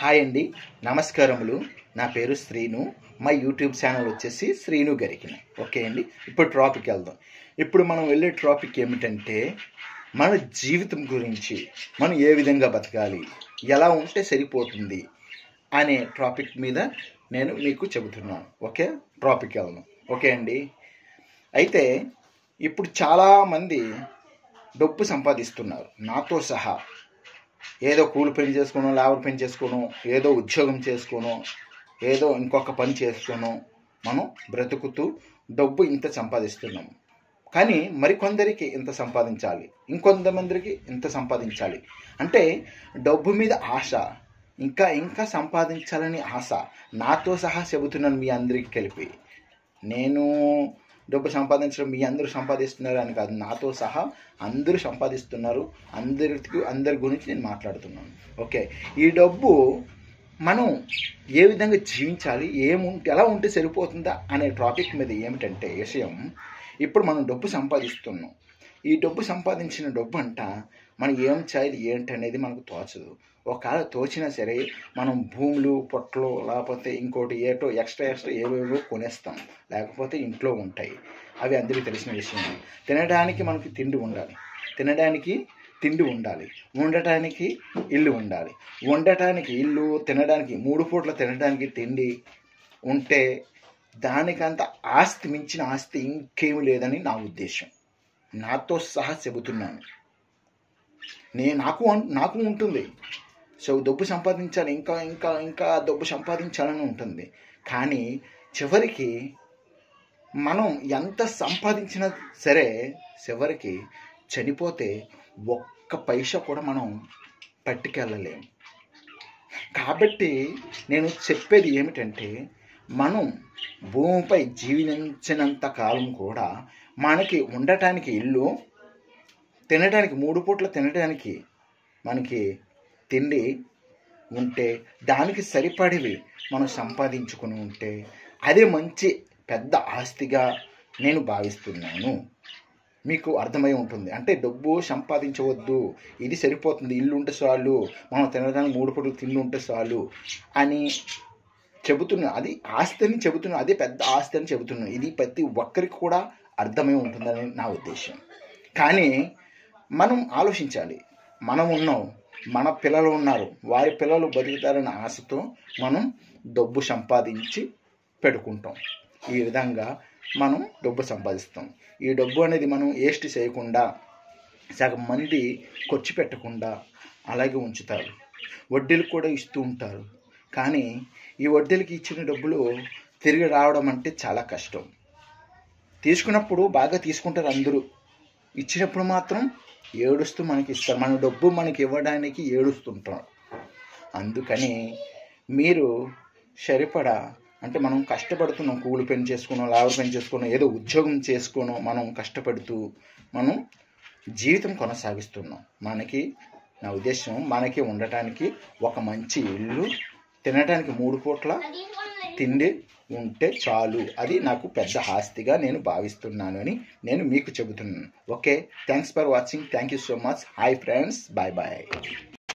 Hi అండి, నమస్కారములు. నా పేరు శ్రీను. మా యూట్యూబ్ ఛానల్ వచ్చేసి శ్రీను గరికిన. ఓకే అండి, ఇప్పుడు టాపిక్ వెళ్దాం. ఇప్పుడు మనం వెళ్ళే టాపిక్ ఏమిటంటే మన జీవితం గురించి, మనం ఏ విధంగా బతకాలి, ఎలా ఉంటే సరిపోతుంది అనే టాపిక్ మీద నేను మీకు చెబుతున్నాను. ఓకే, టాపిక్ వెళ్దాం. ఓకే అండి, అయితే ఇప్పుడు చాలామంది డబ్బు సంపాదిస్తున్నారు, నాతో సహా. ఏదో కూలి పని చేసుకోనో, లేబర్ పని చేసుకోనో, ఏదో ఉద్యోగం చేసుకోనో, ఏదో ఇంకొక పని చేసుకోనో మనం బ్రతుకుతూ డబ్బు ఇంత సంపాదిస్తున్నాము. కానీ మరికొందరికి ఇంత సంపాదించాలి, ఇంకొంతమందికి ఇంత సంపాదించాలి అంటే డబ్బు మీద ఆశ, ఇంకా ఇంకా సంపాదించాలని ఆశ. నాతో సహా చెబుతున్నాను మీ అందరికీ కలిపి. నేను డబ్బు సంపాదించడం మీ అందరూ సంపాదిస్తున్నారు అని కాదు, నాతో సహా అందరూ సంపాదిస్తున్నారు. అందరి గురించి నేను మాట్లాడుతున్నాను. ఓకే, ఈ డబ్బు మనం ఏ విధంగా జీవించాలి, ఎలా ఉంటే సరిపోతుందా అనే టాపిక్ మీద ఏమిటంటే విషయం, ఇప్పుడు మనం డబ్బు సంపాదిస్తున్నాం. ఈ డబ్బు సంపాదించిన డబ్బు అంట మనం ఏం చేయాలి ఏంటి అనేది మనకు తోచదు. ఒకవేళ తోచినా సరే మనం భూములు, పొట్టలు, లేకపోతే ఇంకోటి ఏటో ఎక్స్ట్రా ఏవేవో కొనేస్తాం, లేకపోతే ఇంట్లో ఉంటాయి. అవి అందరికీ తెలిసిన విషయం. తినడానికి మనకి తిండి ఉండాలి, ఉండటానికి ఇల్లు ఉండాలి. ఉండటానికి ఇల్లు, తినడానికి 3 పూట్ల తినడానికి తిండి ఉంటే దానికంత ఆస్తి మించిన ఆస్తి ఇంకేమి లేదని నా ఉద్దేశం. నాతో సహా చెబుతున్నాను. నాకు ఉంటుంది. సో డబ్బు సంపాదించాలి, ఇంకా ఇంకా ఇంకా డబ్బు సంపాదించాలని ఉంటుంది. కానీ చివరికి మనం ఎంత సంపాదించినా సరే చివరికి చనిపోతే ఒక్క పైసా కూడా మనం పట్టుకెళ్ళలేము. కాబట్టి నేను చెప్పేది ఏమిటంటే, మనం భూమిపై జీవించినంత కాలం కూడా మనకి ఉండటానికి ఇల్లు, తినడానికి 3 పూట్ల తినడానికి మనకి తిండి ఉంటే, దానికి సరిపడేవి మనం సంపాదించుకుని ఉంటే అదే మంచి పెద్ద ఆస్తిగా నేను భావిస్తున్నాను. మీకు అర్థమై ఉంటుంది. అంటే డబ్బు సంపాదించవద్దు, ఇది సరిపోతుంది, ఇల్లు ఉంటే చాలు, మనం తినడానికి 3 పూటలు తిండి ఉంటే చాలు అని చెబుతున్నా. అది ఆస్తి అని చెబుతున్నా, అదే పెద్ద ఆస్తి అని చెబుతున్నా. ఇది ప్రతి ఒక్కరికి కూడా అర్థమై ఉంటుందని నా ఉద్దేశం. కానీ మనం ఆలోచించాలి. మనం ఉన్నాం, మన పిల్లలు ఉన్నారు, వారి పిల్లలు బతుకుతారన్న ఆశతో మనం డబ్బు సంపాదించి పెట్టుకుంటాం. ఈ విధంగా మనం డబ్బు సంపాదిస్తాం. ఈ డబ్బు అనేది మనం వేస్ట్ చేయకుండా, సగం మంది ఖర్చు పెట్టకుండా అలాగే ఉంచుతారు. వడ్డీలు కూడా ఇస్తూ ఉంటారు. కానీ ఈ వడ్డీలకి ఇచ్చిన డబ్బులు తిరిగి రావడం అంటే చాలా కష్టం. తీసుకున్నప్పుడు బాగా తీసుకుంటారు అందరూ, ఇచ్చినప్పుడు మాత్రం ఏడుస్తూ మనకి ఇస్తారు. మన డబ్బు మనకి ఇవ్వడానికి ఏడుస్తుంటారు. అందుకని మీరు సరిపడా, అంటే మనం కష్టపడుతున్నాం, కూలి పని చేసుకున్నాం, లేబర్ పని చేసుకున్నాం, ఏదో ఉద్యోగం చేసుకున్నాం, మనం కష్టపడుతూ మనం జీవితం కొనసాగిస్తున్నాం. నా ఉద్దేశం, మనకి ఉండటానికి ఒక మంచి ఇల్లు, తినడానికి 3 పూట్ల తిండి ఉంటే చాలు. అది నాకు పెద్ద ఆస్తిగా నేను భావిస్తున్నాను అని నేను మీకు చెబుతున్నాను. Okay, thanks for watching. Thank you so much. Hi friends, bye bye.